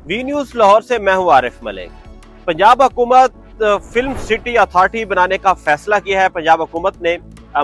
V news Lahore से मैं हूं आरिफ मलिक। पंजाब हुकूमत फिल्म सिटी अथॉरिटी बनाने का फैसला किया है। पंजाब हुकूमत ने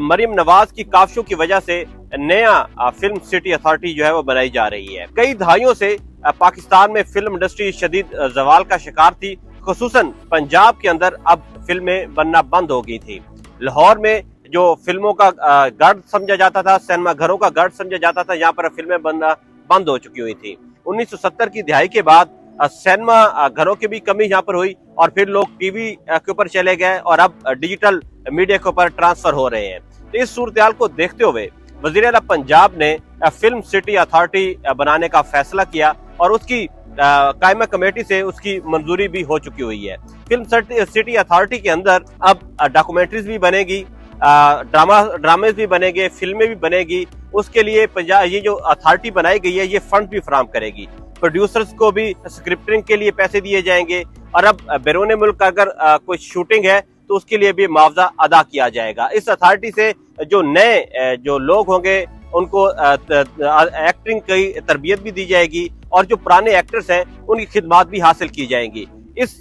मरीम नवाज की काविशों की वजह से नया फिल्म सिटी अथॉरिटी जो है वो बनाई जा रही है। कई दहाइयों से पाकिस्तान में फिल्म इंडस्ट्री शदीद जवाल का शिकार थी। खुसूसन पंजाब के अंदर अब फिल्में बनना बंद हो गई थी। लाहौर में जो फिल्मों का गढ़ समझा जाता था, सिनेमा घरों का गढ़ समझा जाता था, यहाँ पर फिल्में बनना बंद हो चुकी हुई थी। 1970 की दिहाई के बाद सिनेमा घरों की भी कमी यहाँ पर हुई और फिर लोग टीवी के ऊपर चले गए और अब डिजिटल मीडिया के ऊपर ट्रांसफर हो रहे हैं। तो इस सूरत को देखते हुए वज़ीर आला पंजाब ने फिल्म सिटी अथॉरिटी बनाने का फैसला किया और उसकी कायमा कमेटी से उसकी मंजूरी भी हो चुकी हुई है। फिल्म सिटी अथॉरिटी के अंदर अब डॉक्यूमेंट्रीज भी बनेगी, ड्रामे भी बनेंगे, फिल्में भी बनेगी। उसके लिए पंजाब ये जो अथॉरिटी बनाई गई है ये फंड भी फराहम करेगी। प्रोड्यूसर्स को भी स्क्रिप्टिंग के लिए पैसे दिए जाएंगे और अब बैरून मुल्क अगर कोई शूटिंग है तो उसके लिए भी मुआवजा अदा किया जाएगा। इस अथॉरिटी से जो नए जो लोग होंगे उनको एक्टिंग की तरबियत भी दी जाएगी और जो पुराने एक्टर्स हैं उनकी खिदमात भी हासिल की जाएंगी। इस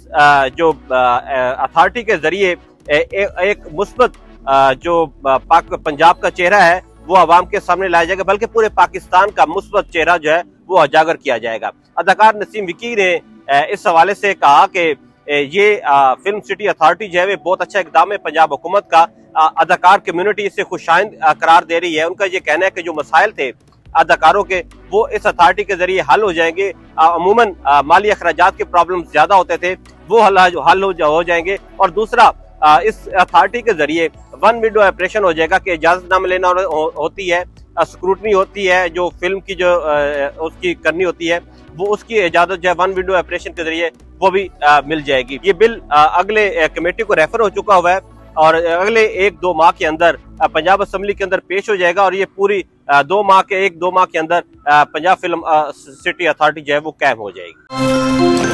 जो अथॉरिटी के जरिए एक मुस्बत जो पंजाब का चेहरा है वो अवाम के सामने लाया जाएगा, बल्कि पूरे पाकिस्तान का मुस्बत चेहरा जो है वो उजागर किया जाएगा। अदाकार नसीम विकी ने इस हवाले से कहा कि ये फिल्म सिटी अथॉरिटी जो है वो बहुत अच्छा इकदाम है पंजाब हुकूमत का। अदाकार कम्युनिटी इसे खुशाइंद करार दे रही है। उनका ये कहना है कि जो मसाइल थे अदाकारों के वो इस अथॉरिटी के जरिए हल हो जाएंगे। अमूमन माली अखराजात के प्रॉब्लम ज्यादा होते थे वो हल हो जाएंगे। और दूसरा इस अथॉरिटी के जरिए वन विंडो ऑपरेशन हो जाएगा कि इजाजतनामा लेना होती है, स्क्रूटनी होती है, जो फिल्म की जो उसकी करनी होती है वो उसकी इजाजत जो है वन विंडो ऑपरेशन के जरिए वो भी मिल जाएगी। ये बिल अगले कमेटी को रेफर हो चुका हुआ है और अगले 1-2 माह के अंदर पंजाब असेंबली के अंदर पेश हो जाएगा और ये पूरी 1-2 माह के अंदर पंजाब फिल्म सिटी अथॉरिटी जो है वो कायम हो जाएगी।